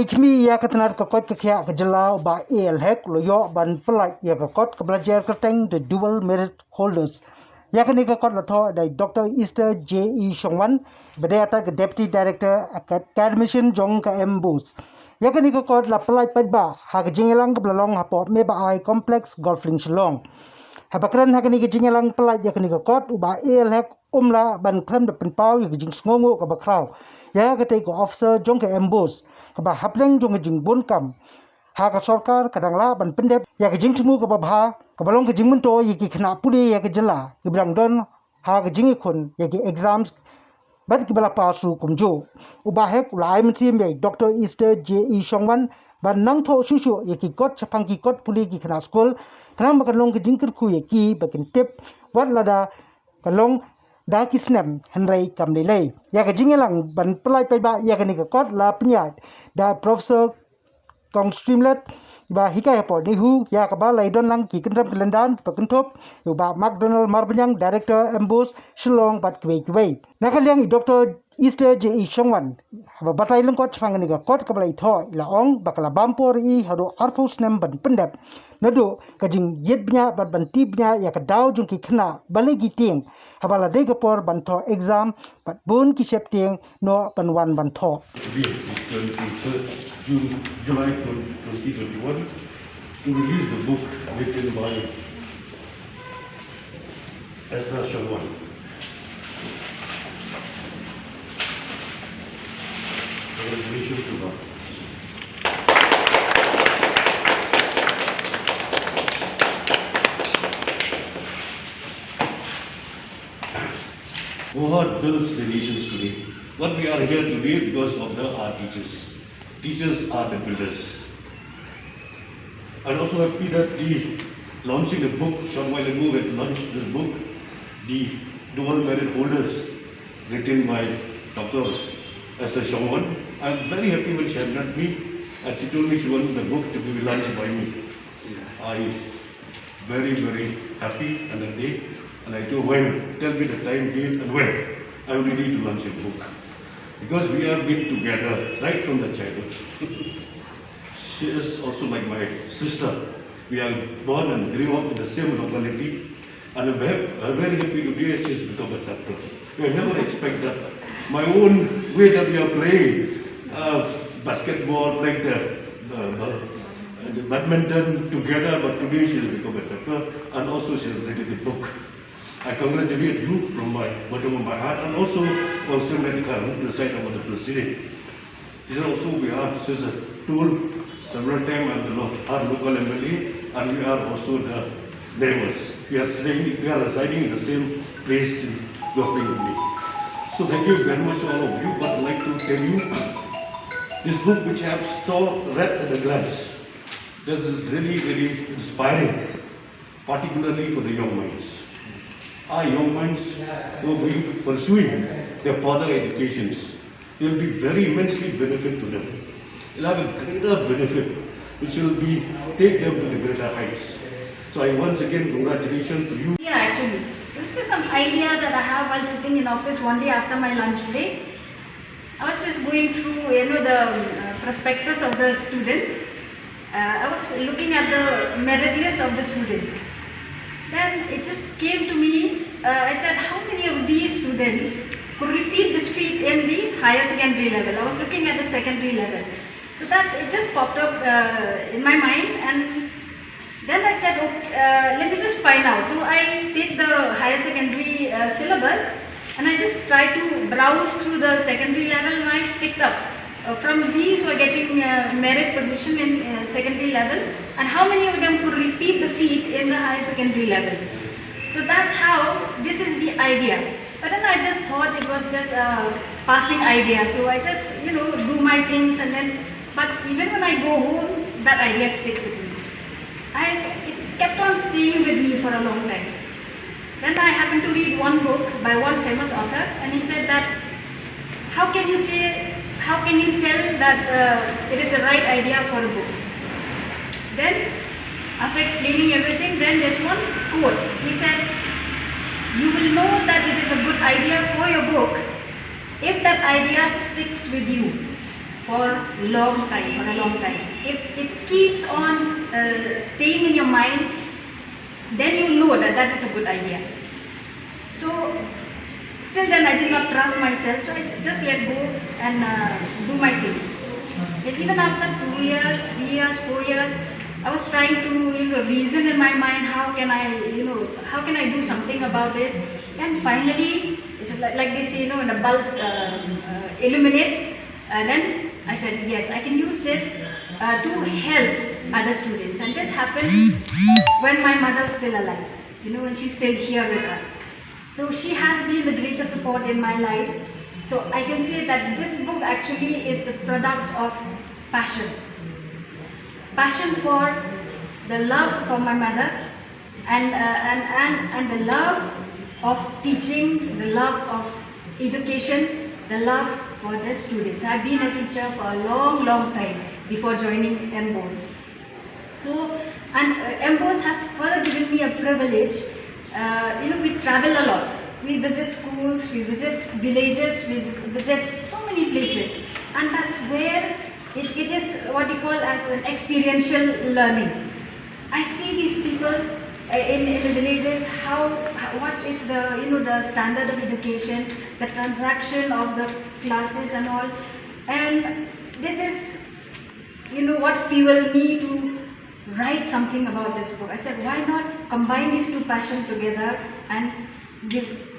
kami ya katnat ka kot ka kya ka jala ba el hek lo yo ban plai ya ka kot ka blajer ka teng the dual merit holders ya ka ni ka kot la tho dai Dr. Easter J.E. Shongwan bedata ka deputy director academician jong ka embus ya ka ni ka kot la plai pet ba ha ka jingelang ka blalong ha pot me ba ai complex golfing shalong ha bakran ha ka ni ka jingelang plai ya ka ni ka kot u ba el hek la ban klem de pen pau ya jing sngongo ka ba kraw ya ka te ko officer jong ka embus ka ba hapleng jong jing bon kam ha ka sarkar kadang la ban pendep ya ka jing tumu ka ba bha ka balong ka jing mun to yi ki khna puli ya ka jela ki brang don ha ka jing khun ya ki exams bat ki bala pa su kum jo u ba hek la ai mun sim be Dr. Easter J.E. Shongwan ban nang tho shu shu ya ki kot chapang ki kot puli ki khna school khna ma ka long ka jing ku ya ki ba kin tip wat la da ka long da kisnem henry kamdele ya ka jingelang ban plai pai ba ya ka ni ka kot la pnya da professor kong streamlet ba hikai po ni hu ya ka ba lai don lang ki kendram kelendan pa kenthop yu ba McDonald Marbanyang director embus shillong bat kwei na ka liang Dr. Easter J.E. Shongwan ba batai lang kot chang ni ka kot ka blai tho la ong ba kala bampor i hado arpus nem ban pendap nado ka jing yet bnya bat ban ti bnya ya ka daw jung ki khna bale gi ting habala de ka por ban tho exam bat bun ki chep ting no ban wan ban tho July 2021 to release the book written by Esther Shongwan. Congratulations to her. Mohad builds the nations today. What we are here today because of our teachers. Teachers are the builders. I'm also happy that the launching a book, some while ago we had launched this book, the dual merit holders, written by Dr. Esther Shongwan. I'm very happy when she had met me and she told me she wanted the book to be launched by me. I very, very happy on that day, and I told when, tell me the time, date and when. I'm ready to launch a book. Because we have been together right from the childhood. She is also like my sister. We are born and grew up in the same locality. And I'm very happy today she has become a doctor. I never expect that. My own way that we are playing basketball, playing the badminton together, but today she has become a doctor and also she has written a book. I congratulate you from my bottom of my heart and also also medical who preside over the proceeding. She has told several times our local MLA and we are also the neighbors. We are residing in the same place in Goping with me. So thank you very much all of you, but I'd like to tell you this book which I have read at a glance. This is really very inspiring, particularly for the young minds. Our young minds who are going to pursuing their further educations, it will be very immensely benefit to them. It will have a greater benefit which will be take them to the greater heights. So I once again congratulations to you. Yeah, actually, it was just some idea that I have while sitting in office one day after my lunch break. I was just going through, the prospectus of the students. I was looking at the merit list of the students. Then it just came to me, I said, how many of these students could repeat this feat in the higher secondary level? I was looking at the secondary level. So that it just popped up in my mind, and then I said, okay, let me just find out. So I take the higher secondary syllabus and I just try to browse through the secondary level, and I picked up from these who are getting merit position in secondary level, and how many of them could repeat the feat in the higher secondary level. So that's how, this is the idea. But then I just thought it was just a passing idea. So I just, do my things, and then, but even when I go home, that idea sticks with me. It kept on staying with me for a long time. Then I happened to read one book by one famous author, and he said that, how can you tell that it is the right idea for a book? Then, after explaining everything, then there's one quote. He said, you will know that it is a good idea for your book if that idea sticks with you for a long time. If it keeps on staying in your mind, then you know that that is a good idea. So still then I did not trust myself, so I just let go and do my things. And even after 2 years, 3 years, 4 years, I was trying to reason in my mind, how can I do something about this? And finally, it's like they say, when the bulb illuminates, then I said, yes, I can use this to help other students. And this happened when my mother was still alive, when she's still here with us. So she has been the greatest support in my life. So I can say that this book actually is the product of passion. Passion for the love for my mother and the love of teaching, the love of education, the love for the students. I've been a teacher for a long time before joining MBOS. So, and MBOS has further given me a privilege. We travel a lot. We visit schools, we visit villages, we visit so many places, and that's where it is what we call as an experiential learning. I see these people in the villages, what is the standard of education, the transaction of the classes and all, and this is what fueled me to write something about this book. I said, why not combine these two passions together and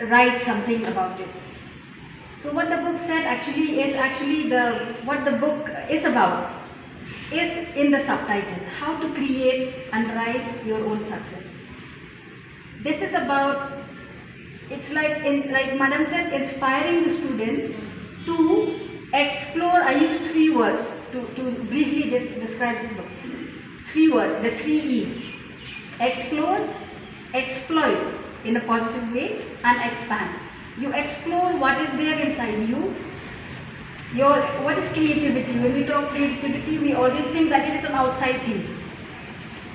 write something about it. So what the book said is what the book is about is in the subtitle, how to create and write your own success. This is about, it's like Madam said, inspiring the students to explore. I used 3 words to briefly describe this book. 3 words, the 3 E's: explore, exploit in a positive way, and expand. You explore what is there inside you. What is creativity? When we talk creativity, we always think that it is an outside thing.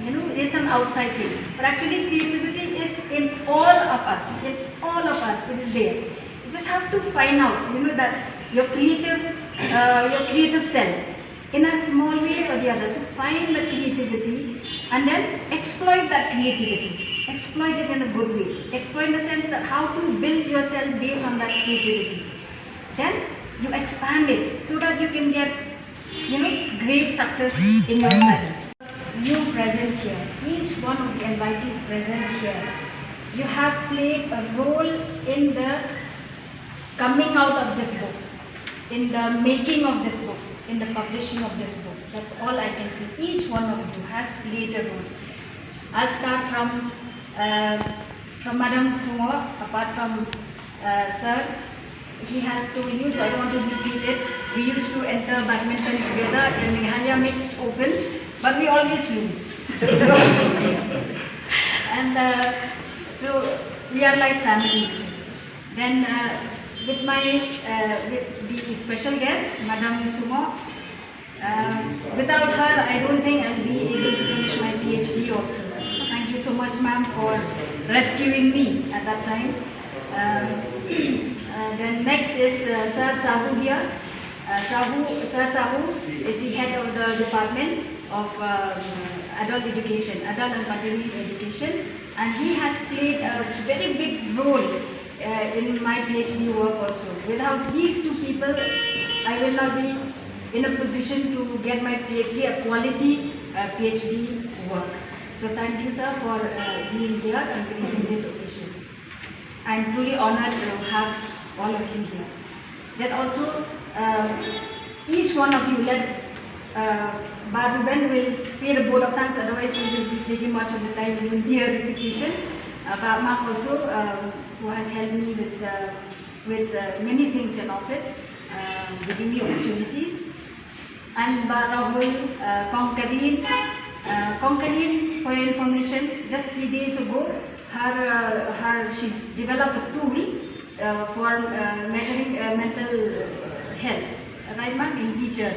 It is an outside thing. But actually creativity is in all of us. In all of us, it is there. You just have to find out, that your creative self in a small way or the other. So find the creativity and then exploit that creativity. Exploit it in a good way. Exploit in the sense that how to build yourself based on that creativity. Then you expand it so that you can get, great success in your studies. You present here, each one of the invitees present here, you have played a role in the coming out of this book, in the making of this book, in the publishing of this book. That's all I can say. Each one of you has played a role. I'll start from Madam Sumo, apart from Sir. He has told you, so I don't want to repeat it. We used to enter badminton together in Meghalaya Mixed Open, but we always lose. So we are like family. Then with the special guest, Madam Sumo, without her, I don't think I'll be able to finish my PhD also. Thank you so much, ma'am, for rescuing me at that time. Then next is Sir Sahu here. Sir Sahu is the head of the Department of Adult Education, Adult and Continuing Education, and he has played a very big role in my PhD work also. Without these 2 people, I will not be in a position to get my PhD, a quality PhD work. So thank you, sir, for being here and gracing this occasion. I am truly honored to have all of you here. Then also, each one of you, Bar Ruben will say the board of thanks, otherwise we will be taking much of the time, we will be a repetition. Bar Mark also, who has helped me with many things in office, giving me opportunities. And Bar Rahul, Conkarine, for your information, just 3 days ago, she developed a tool for measuring mental health, right, ma'am, in teachers.